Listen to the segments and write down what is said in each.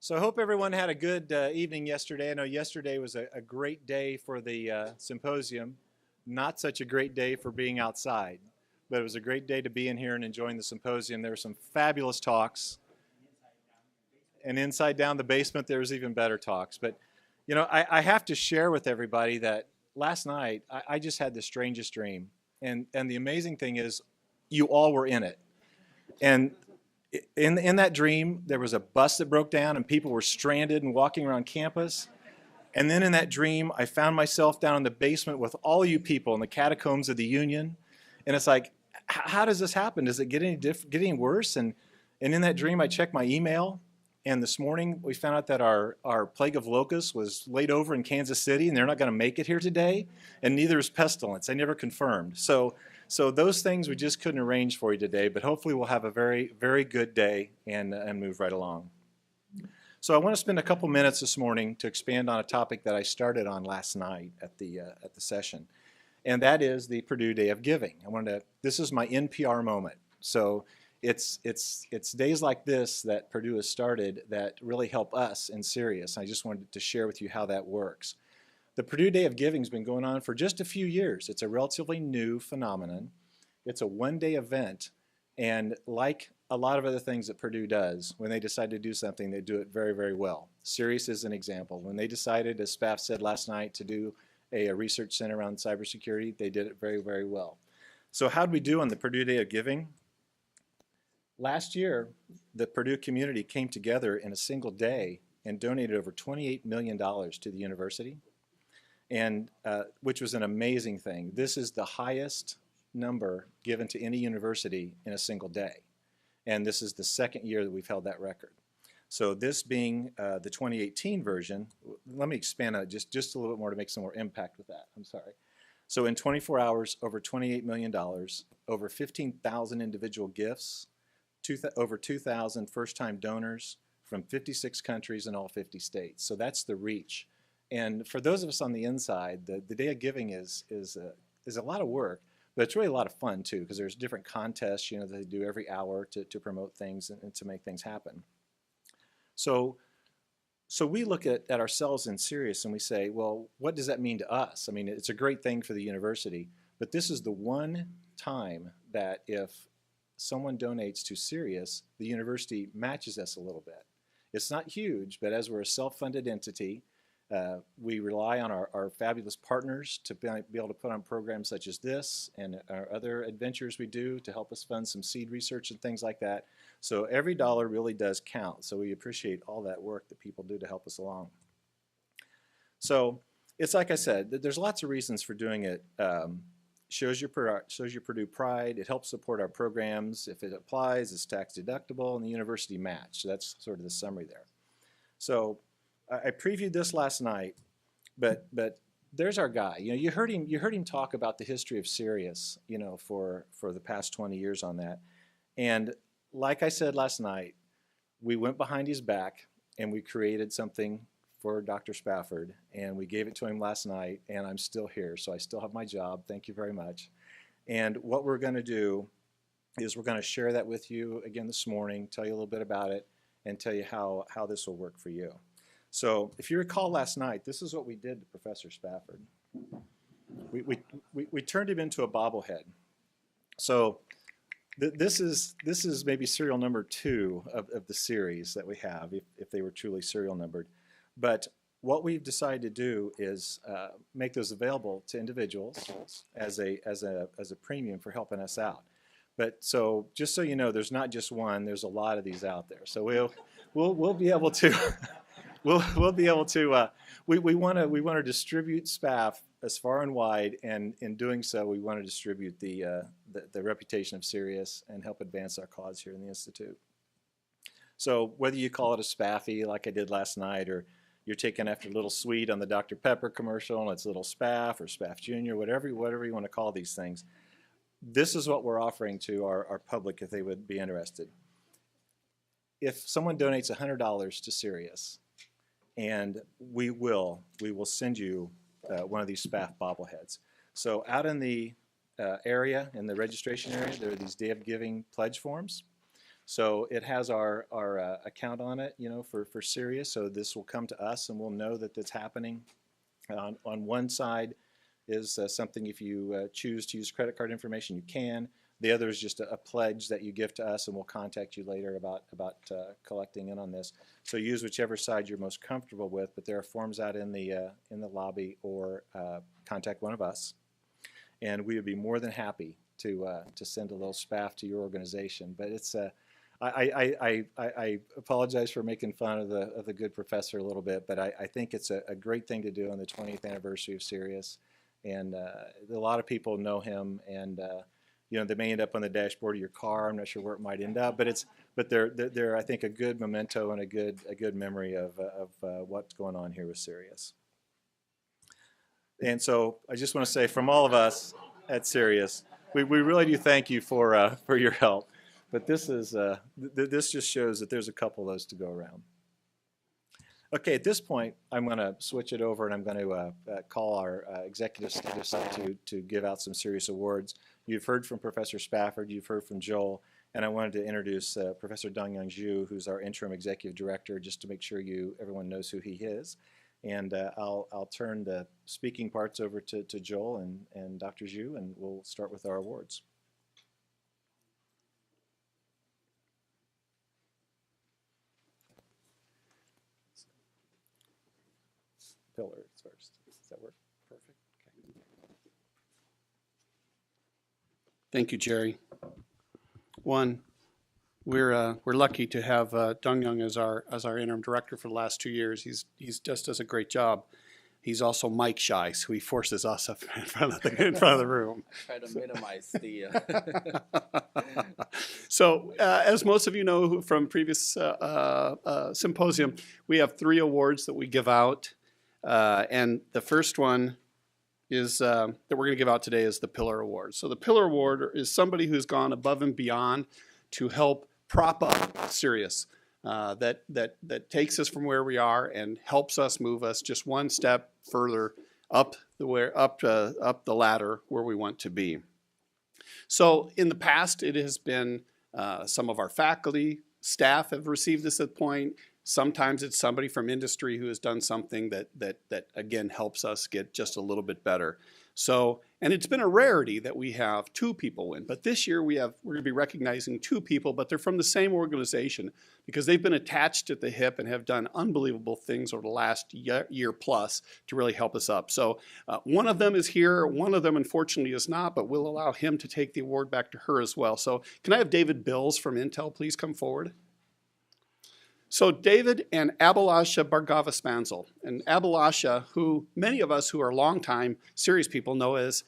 So I hope everyone had a good evening yesterday. I know yesterday was a great day for the symposium, not such a great day for being outside, but it was a great day to be in here and enjoying the symposium. There were some fabulous talks, and inside down the basement there was even better talks. But you know, I have to share with everybody that last night I just had the strangest dream, and the amazing thing is, you all were in it, and in that dream, there was a bus that broke down and people were stranded and walking around campus. And then in that dream, I found myself down in the basement with all you people in the catacombs of the Union. And it's like, how does this happen? Does it get any worse? And in that dream, I checked my email. And this morning, we found out that our plague of locusts was laid over in Kansas City, and they're not going to make it here today. And neither is pestilence. They never confirmed. So those things we just couldn't arrange for you today, but hopefully we'll have a very, very good day and move right along. So I want to spend a couple minutes this morning to expand on a topic that I started on last night at the session, and that is the Purdue Day of Giving. This is my NPR moment. So it's days like this that Purdue has started that really help us in CERIAS. I just wanted to share with you how that works. The Purdue Day of Giving has been going on for just a few years. It's a relatively new phenomenon. It's a one-day event, and like a lot of other things that Purdue does, when they decide to do something, they do it very, very well. CERIAS is an example. When they decided, as Spaff said last night, to do a research center on cybersecurity, they did it very, very well. So how'd we do on the Purdue Day of Giving? Last year, the Purdue community came together in a single day and donated over $28 million to the university, and which was an amazing thing. This is the highest number given to any university in a single day. And this is the second year that we've held that record. So this being the 2018 version, let me expand on it just a little bit more to make some more impact with that. I'm sorry. So in 24 hours, over $28 million, over 15,000 individual gifts, over 2,000 first-time donors from 56 countries in all 50 states. So that's the reach. And for those of us on the inside, the Day of Giving is a lot of work, but it's really a lot of fun too, because there's different contests, that they do every hour to promote things and to make things happen. So we look at ourselves in CERIAS and we say, well, what does that mean to us? I mean, it's a great thing for the university, but this is the one time that if someone donates to CERIAS, the university matches us a little bit. It's not huge, but as we're a self-funded entity, we rely on our fabulous partners to be able to put on programs such as this and our other adventures we do to help us fund some seed research and things like that. So every dollar really does count. So we appreciate all that work that people do to help us along. So it's like I said, there's lots of reasons for doing it. Shows your Purdue pride. It helps support our programs. If it applies, it's tax deductible, and the university match. So that's sort of the summary there. So I previewed this last night, but there's our guy. You heard him talk about the history of CERIAS, for the past 20 years on that. And like I said last night, we went behind his back and we created something for Dr. Spafford, and we gave it to him last night, and I'm still here, so I still have my job. Thank you very much. And what we're going to do is we're going to share that with you again this morning, tell you a little bit about it, and tell you how this will work for you. So if you recall last night, this is what we did to Professor Spafford. We turned him into a bobblehead. So this is maybe serial number 2 of the series that we have, if they were truly serial numbered. But what we've decided to do is make those available to individuals as a premium for helping us out. But so just so you know, there's not just one. There's a lot of these out there. So we'll be able to. We'll be able to. We want to distribute Spaff as far and wide, and in doing so, we want to distribute the reputation of CERIAS and help advance our cause here in the Institute. So whether you call it a Spaffy like I did last night, or you're taking after Little Sweet on the Dr. Pepper commercial and it's Little Spaff or Spaff Jr., whatever you want to call these things, this is what we're offering to our public if they would be interested. If someone donates $100 to CERIAS, and we will send you one of these Spaff bobbleheads. So out in the area, in the registration area, there are these Day of Giving pledge forms. So it has our account on it, for CERIAS. So this will come to us, and we'll know that that's happening. On one side is something if you choose to use credit card information, you can. The other is just a pledge that you give to us, and we'll contact you later about collecting in on this. So use whichever side you're most comfortable with. But there are forms out in the lobby, or contact one of us, and we would be more than happy to send a little spaff to your organization. But it's I apologize for making fun of the good professor a little bit, but I think it's a great thing to do on the 20th anniversary of CERIAS, and a lot of people know him, and they may end up on the dashboard of your car. I'm not sure where it might end up, but they're I think a good memento and a good memory of what's going on here with CERIAS. And so I just want to say, from all of us at CERIAS, we really do thank you for your help. But this just shows that there's a couple of those to go around. Okay, at this point, I'm going to switch it over, and I'm going to call our executive status to give out some CERIAS awards. You've heard from Professor Spafford, you've heard from Joel, and I wanted to introduce Professor Dongyan, who's our interim executive director, just to make sure everyone knows who he is. And I'll turn the speaking parts over to Joel and Dr. Zhu, and we'll start with our awards. Pillars first. Does that work? Perfect. Okay. Thank you, Jerry. One, we're lucky to have Dongyan as our interim director for the last 2 years. He's just does a great job. He's also mic shy, so he forces us up in front of the room. I try to minimize the. So, as most of you know from previous symposium, we have 3 awards that we give out. And the first one is that we're going to give out today is the Pillar Award. So the Pillar Award is somebody who's gone above and beyond to help prop up CERIAS, that takes us from where we are and helps us move us just one step further up the ladder where we want to be. So in the past, it has been some of our faculty, staff have received this at point. Sometimes it's somebody from industry who has done something that again helps us get just a little bit better. So, and it's been a rarity that we have 2 people win, but this year we're going to be recognizing 2 people, but they're from the same organization because they've been attached at the hip and have done unbelievable things over the last year plus to really help us up. So one of them is here, one of them unfortunately is not, but we'll allow him to take the award back to her as well. So can I have David Bills from Intel please come forward? So David and Abhilasha Bhargava-Spansel. And Abhilasha, who many of us who are longtime CERIAS people know as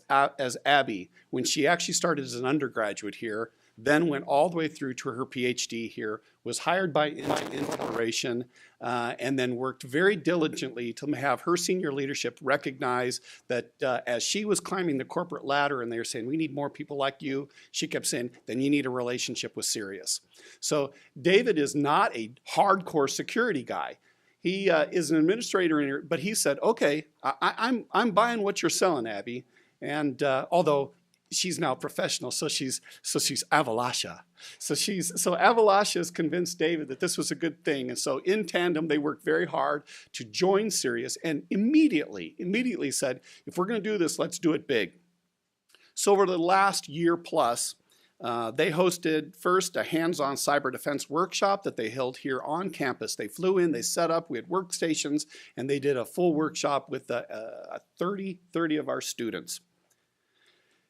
Abby, when she actually started as an undergraduate here, then went all the way through to her PhD here, was hired by Intel, and then worked very diligently to have her senior leadership recognize that as she was climbing the corporate ladder and they were saying, we need more people like you, she kept saying, then you need a relationship with CERIAS. So David is not a hardcore security guy. He is an administrator, in here, but he said, okay, I'm buying what you're selling, Abby. And although she's now professional, so she's Abhilasha. So Abhilasha has convinced David that this was a good thing, and so in tandem they worked very hard to join CERIAS, and immediately said, if we're going to do this, let's do it big. So over the last year plus, they hosted first a hands-on cyber defense workshop that they held here on campus. They flew in, they set up, we had workstations, and they did a full workshop with 30 of our students.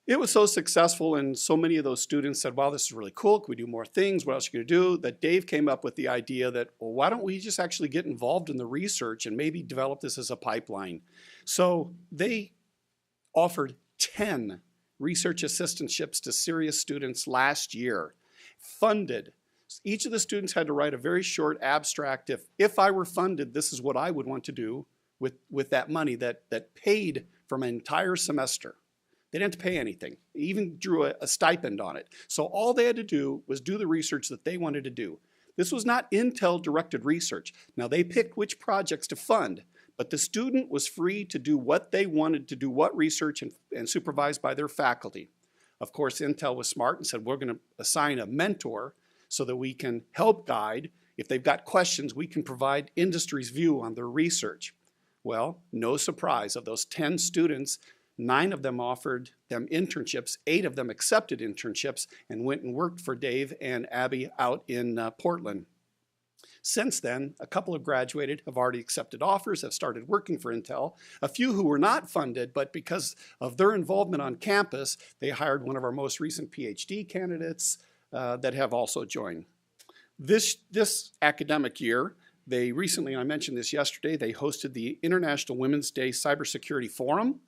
It was so successful, and so many of those students said, wow, this is really cool. Can we do more things? What else are you going to do? That Dave came up with the idea that, well, why don't we just actually get involved in the research and maybe develop this as a pipeline? So they offered 10 research assistantships to CERIAS students last year, funded. Each of the students had to write a very short abstract. If I were funded, this is what I would want to do with that money that paid for my entire semester. They didn't have to pay anything. They even drew a stipend on it. So all they had to do was do the research that they wanted to do. This was not Intel-directed research. Now, they picked which projects to fund, but the student was free to do what they wanted to do, what research, and supervised by their faculty. Of course, Intel was smart and said, we're going to assign a mentor. so that we can help guide. If they've got questions, we can provide industry's view on their research. Well, no surprise, of those 10 students, 9 of them offered them internships, 8 of them accepted internships and went and worked for Dave and Abby out in Portland. Since then, a couple have graduated, have already accepted offers, have started working for Intel. A few who were not funded, but because of their involvement on campus, they hired one of our most recent PhD candidates that have also joined. This academic year, they recently, and I mentioned this yesterday, they hosted the International Women's Day Cybersecurity Forum,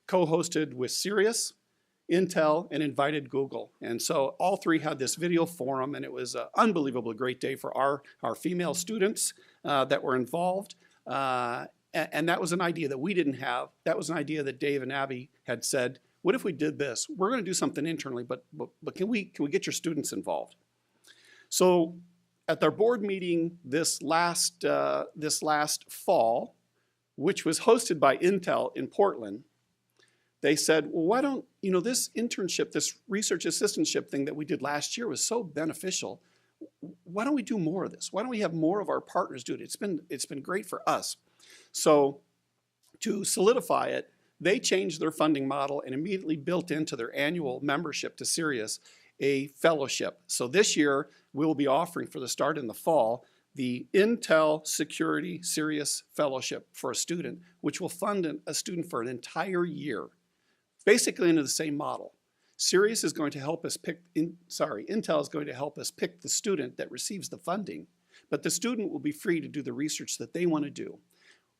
co-hosted with CERIAS, Intel, and invited Google. And so all 3 had this video forum, and it was an unbelievably great day for our female students that were involved. And that was an idea that we didn't have. That was an idea that Dave and Abby had said, what if we did this? We're going to do something internally, but can we get your students involved? So at their board meeting this last fall, which was hosted by Intel in Portland, they said, well, why don't, this internship, this research assistantship thing that we did last year was so beneficial. Why don't we do more of this? Why don't we have more of our partners do it? It's been great for us. So to solidify it, they changed their funding model and immediately built into their annual membership to CERIAS a fellowship. So this year, we'll be offering, for the start in the fall, the Intel Security CERIAS Fellowship for a student, which will fund a student for an entire year, basically into the same model. CERIAS is going to help us Intel is going to help us pick the student that receives the funding, but the student will be free to do the research that they want to do.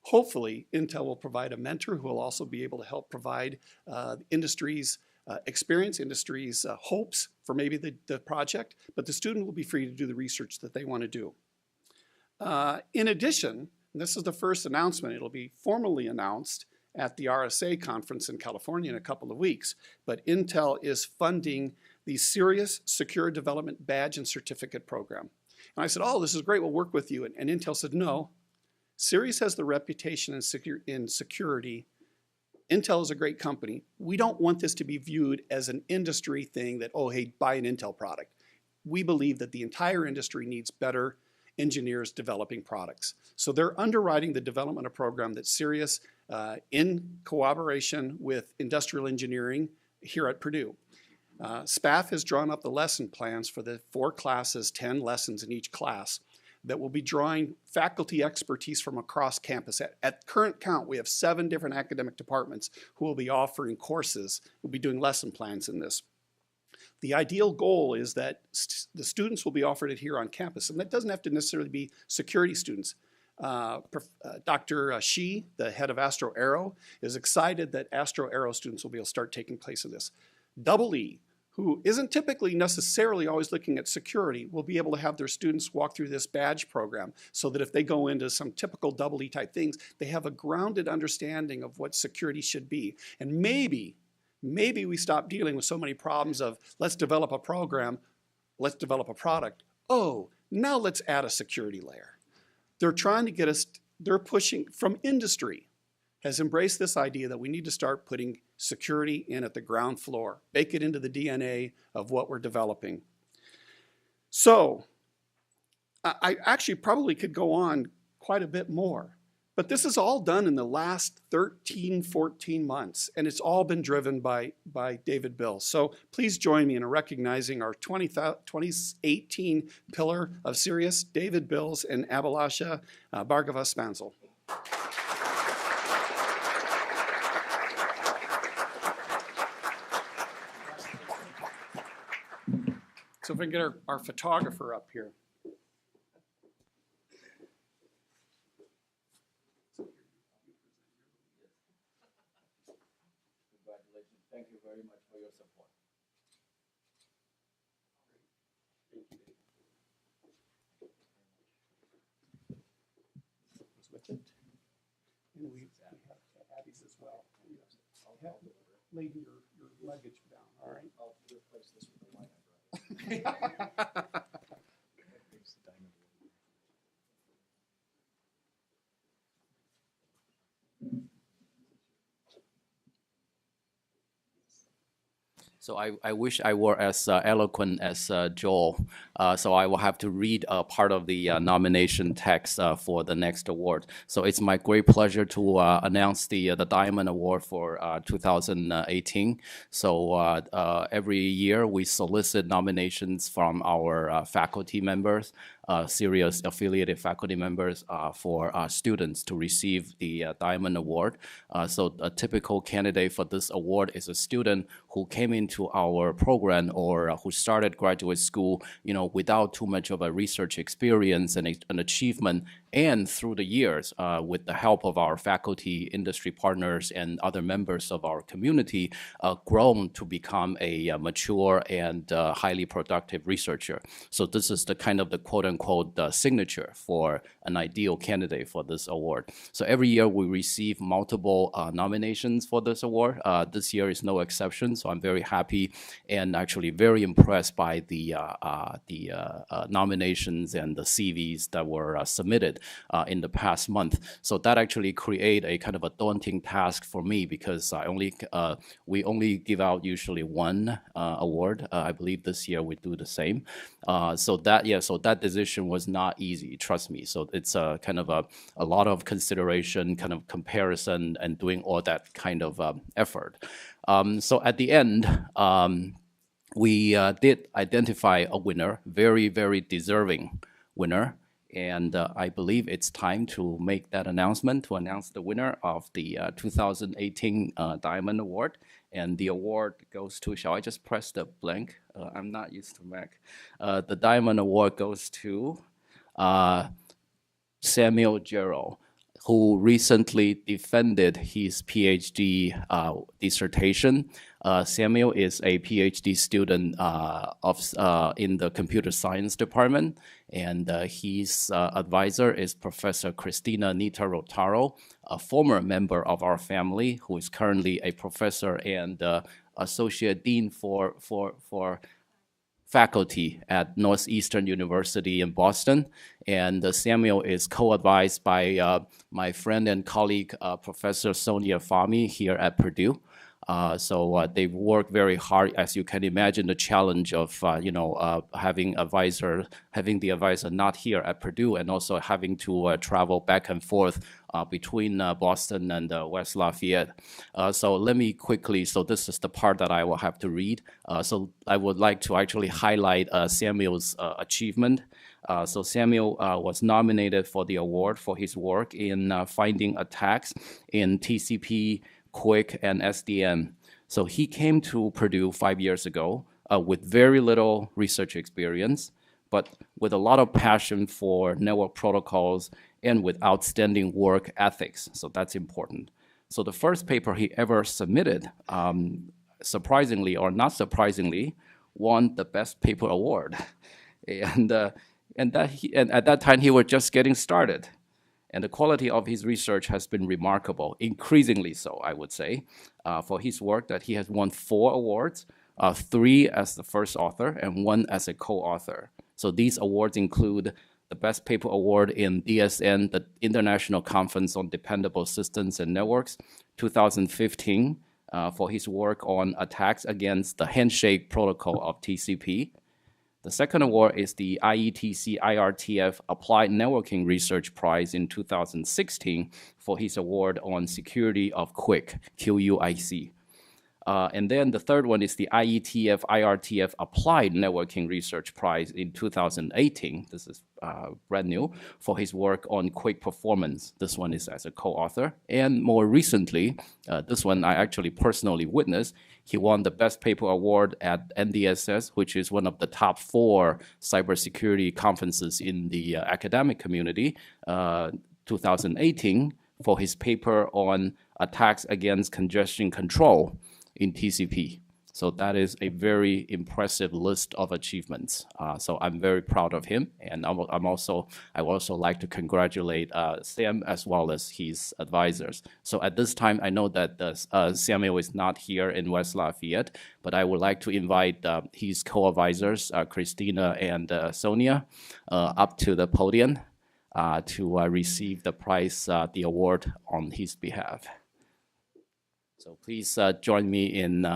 Hopefully, Intel will provide a mentor who will also be able to help provide industry's experience, industry's hopes for maybe the project, but the student will be free to do the research that they want to do. In addition, and this is the first announcement, it'll be formally announced at the RSA conference in California in a couple of weeks, but Intel is funding the CERIAS Secure Development Badge and Certificate Program. And I said, oh, this is great, we'll work with you. And Intel said, no, CERIAS has the reputation in security. Intel is a great company. We don't want this to be viewed as an industry thing that, oh, hey, buy an Intel product. We believe that the entire industry needs better engineers developing products. So they're underwriting the development of a program that CERIAS, in cooperation with industrial engineering here at Purdue. SPAF has drawn up the lesson plans for the 4 classes, 10 lessons in each class, that will be drawing faculty expertise from across campus. At current count, we have 7 different academic departments who will be offering courses, will be doing lesson plans in this. The ideal goal is that the students will be offered it here on campus, and that doesn't have to necessarily be security students. Dr. Shi, the head of Astro Aero, is excited that Astro Aero students will be able to start taking place in this. Double E, who isn't typically necessarily always looking at security, will be able to have their students walk through this badge program so that if they go into some typical double E type things, they have a grounded understanding of what security should be. And maybe we stop dealing with so many problems of let's develop a program, let's develop a product. Oh, now let's add a security layer. They're trying to get us, they're pushing from industry, has embraced this idea that we need to start putting security in at the ground floor, bake it into the DNA of what we're developing. So I actually probably could go on quite a bit more, but this is all done in the last 13, 14 months, and it's all been driven by David Bills. So please join me in recognizing our 2018 pillar of CERIAS, David Bills and Abhilasha Bhargava-Spansel. So if we can get our photographer up here. Congratulations. Thank you very much for your support. With it. And we have Abby's as well. Lay your luggage down, all right? I'll replace this with a light. So I wish I were as eloquent as Joel. So I will have to read part of the nomination text for the next award. So it's my great pleasure to announce the Diamond Award for 2018. So every year we solicit nominations from our faculty members, CERIAS affiliated faculty members for students to receive the Diamond Award. So a typical candidate for this award is a student who came into our program or who started graduate school, without too much of a research experience and an achievement, and through the years, with the help of our faculty, industry partners, and other members of our community, grown to become a mature and highly productive researcher. So this is the kind of the quote-unquote signature for an ideal candidate for this award. So every year we receive multiple nominations for this award. This year is no exception, so I'm very happy and actually very impressed by the nominations and the CVs that were submitted in the past month. So that actually create a kind of a daunting task for me because we only give out usually one award. I believe this year we do the same. So that decision was not easy, trust me. So it's kind of a lot of consideration, kind of comparison, and doing all that kind of effort. So at the end, we did identify a winner, very, very deserving winner. And I believe it's time to make that announcement, to announce the winner of the 2018 Diamond Award. And the award goes to, shall I just press the blank? I'm not used to Mac. The Diamond Award goes to Samuel Gerald, who recently defended his PhD dissertation. Samuel is a PhD student in the computer science department, and his advisor is Professor Christina Nita Rotaro, a former member of our family who is currently a professor and associate dean for faculty at Northeastern University in Boston. And Samuel is co-advised by my friend and colleague, Professor Sonia Fahmy here at Purdue. So they've worked very hard, as you can imagine, the challenge of having the advisor not here at Purdue, and also having to travel back and forth between Boston and West Lafayette. So let me quickly. So this is the part that I will have to read. So I would like to actually highlight Samuel's achievement. So Samuel was nominated for the award for his work in finding attacks in TCP, QUIC, and SDN. So he came to Purdue 5 years ago with very little research experience, but with a lot of passion for network protocols and with outstanding work ethics. So that's important. So the first paper he ever submitted, surprisingly or not surprisingly, won the Best Paper Award. And at that time, he was just getting started. And the quality of his research has been remarkable, increasingly so, I would say, for his work that he has won 4 awards, 3 as the first author and 1 as a co-author. So these awards include the Best Paper Award in DSN, the International Conference on Dependable Systems and Networks, 2015, for his work on attacks against the handshake protocol of TCP. The second award is the IETC IRTF Applied Networking Research Prize in 2016 for his award on security of QUIC, QUIC. And then the third one is the IETF IRTF Applied Networking Research Prize in 2018. This is brand new, for his work on QUIC performance. This one is as a co-author. And more recently, this one I actually personally witnessed. He won the Best Paper Award at NDSS, which is one of the top 4 cybersecurity conferences in the academic community, 2018, for his paper on attacks against congestion control in TCP. So that is a very impressive list of achievements. So I'm very proud of him, and I would also like to congratulate Sam as well as his advisors. So at this time, I know that Samuel is not here in West Lafayette, but I would like to invite his co-advisors, Christina and Sonia, up to the podium to receive the prize, the award on his behalf. So please join me in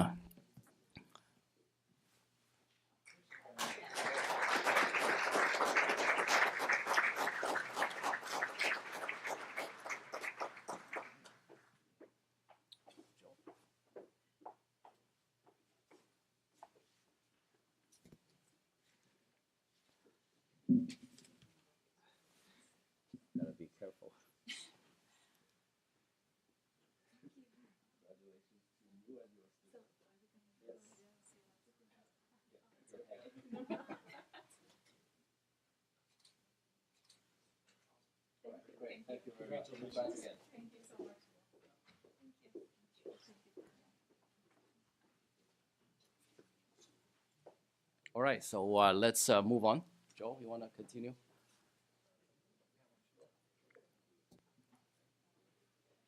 Great, thank you very much. Congrats again. All right, so let's move on. Joe, you want to continue?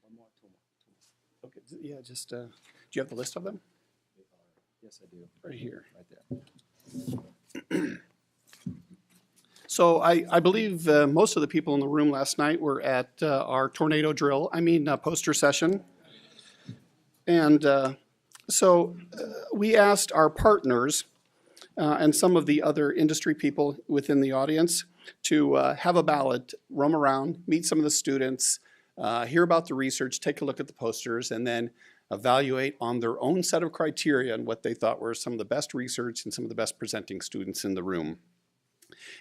One more, two more. Okay, yeah, just, do you have the list of them? Yes, I do. Right here. Right there. So I believe most of the people in the room last night were at our tornado drill, poster session. And so we asked our partners and some of the other industry people within the audience to have a ballot, roam around, meet some of the students, hear about the research, take a look at the posters, and then evaluate on their own set of criteria and what they thought were some of the best research and some of the best presenting students in the room.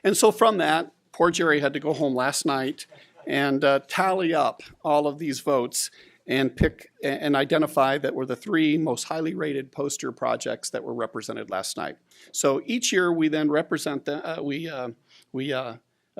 And so from that, poor Jerry had to go home last night and tally up all of these votes and pick and identify that were the three most highly rated poster projects that were represented last night. So each year we then represent them,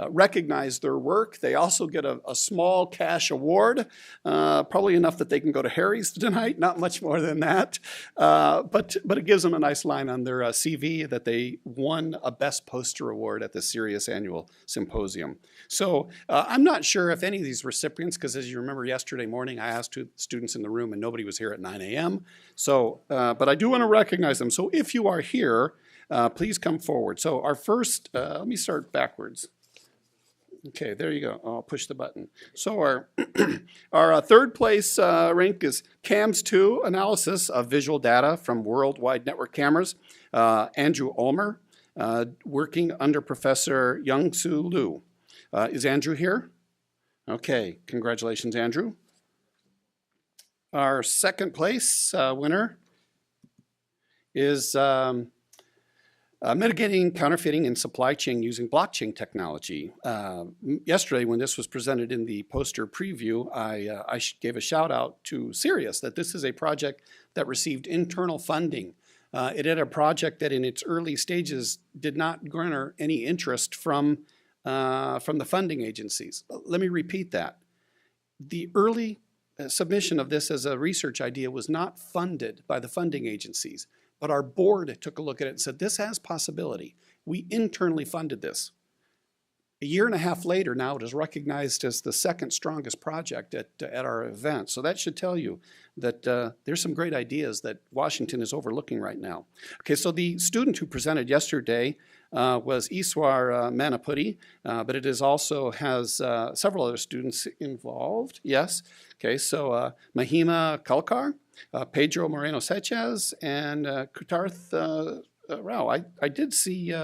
recognize their work. They also get a small cash award, probably enough that they can go to Harry's tonight, not much more than that. But it gives them a nice line on their CV that they won a Best Poster Award at the CERIAS Annual Symposium. So I'm not sure if any of these recipients, because as you remember yesterday morning, I asked two students in the room and nobody was here at 9 a.m. So, but I do want to recognize them. So if you are here, please come forward. So our first, let me start backwards. Okay, there you go. I'll push the button. So our third place rank is CAMS2 analysis of visual data from worldwide network cameras. Andrew Ulmer, working under Professor Young-Soo Liu. Is Andrew here? Okay, congratulations, Andrew. Our second place winner is mitigating counterfeiting in supply chain using blockchain technology. Yesterday, when this was presented in the poster preview, I gave a shout out to CERIAS that this is a project that received internal funding. It had a project that in its early stages did not garner any interest from the funding agencies. Let me repeat that. The early submission of this as a research idea was not funded by the funding agencies. But our board took a look at it and said, this has possibility. We internally funded this. A year and a half later, now it is recognized as the second strongest project at our event. So that should tell you that there's some great ideas that Washington is overlooking right now. Okay, so the student who presented yesterday was Iswar Manapudi, but it is also has several other students involved. Yes. Okay, so Mahima Kalkar, Pedro Moreno Sanchez, and Kutarth Rao. I did see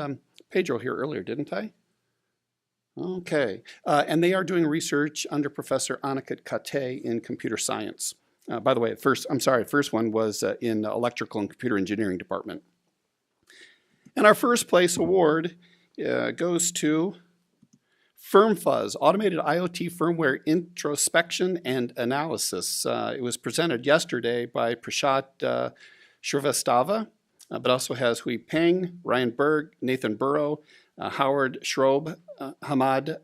Pedro here earlier, didn't I? Okay, and they are doing research under Professor Aniket Kate in computer science. By the way, first one was in electrical and computer engineering department. And our first place award goes to FirmFuzz, Automated IoT Firmware Introspection and Analysis. It was presented yesterday by Prashat Shrivastava, but also has Hui Peng, Ryan Berg, Nathan Burrow, Howard Schroeb, Hamad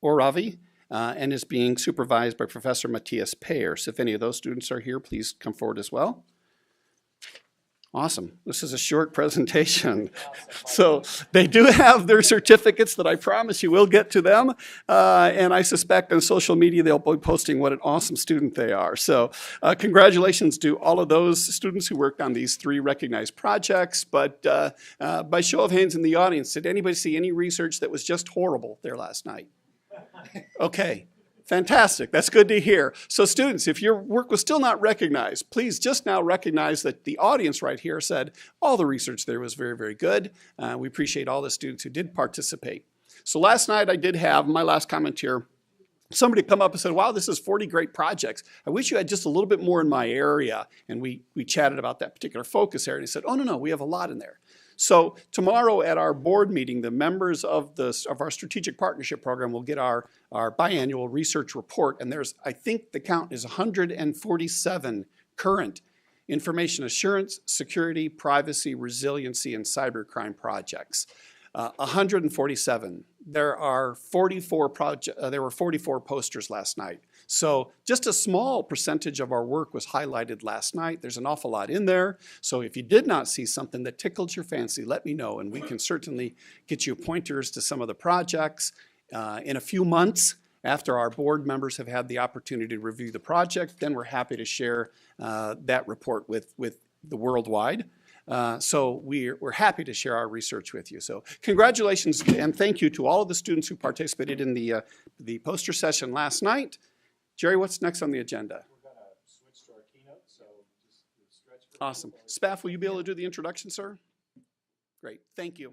Oravi, and is being supervised by Professor Matthias Peyer. So if any of those students are here, please come forward as well. Awesome. This is a short presentation. So they do have their certificates that I promise you will get to them. And I suspect on social media they'll be posting what an awesome student they are. So congratulations to all of those students who worked on these three recognized projects. But by show of hands in the audience, did anybody see any research that was just horrible there last night? Okay. Fantastic. That's good to hear. So students, if your work was still not recognized, please just now recognize that the audience right here said all the research there was very, very good. We appreciate all the students who did participate. So last night I did have, my last comment here, somebody come up and said, wow, this is 40 great projects. I wish you had just a little bit more in my area. And we chatted about that particular focus area. And he said, oh, no, we have a lot in there. So tomorrow at our board meeting, the members of our strategic partnership program will get our biannual research report. And there's, I think the count is 147 current information assurance, security, privacy, resiliency, and cybercrime projects. 147. There were 44 posters last night. So just a small percentage of our work was highlighted last night. There's an awful lot in there. So if you did not see something that tickled your fancy, let me know, and we can certainly get you pointers to some of the projects. In a few months, after our board members have had the opportunity to review the project, then we're happy to share that report with the worldwide. So we're happy to share our research with you. So congratulations and thank you to all of the students who participated in the poster session last night. Jerry, what's next on the agenda? We're going to switch to our keynote, so just stretch for Awesome. Spaff, will you be able to do the introduction, sir? Great. Thank you.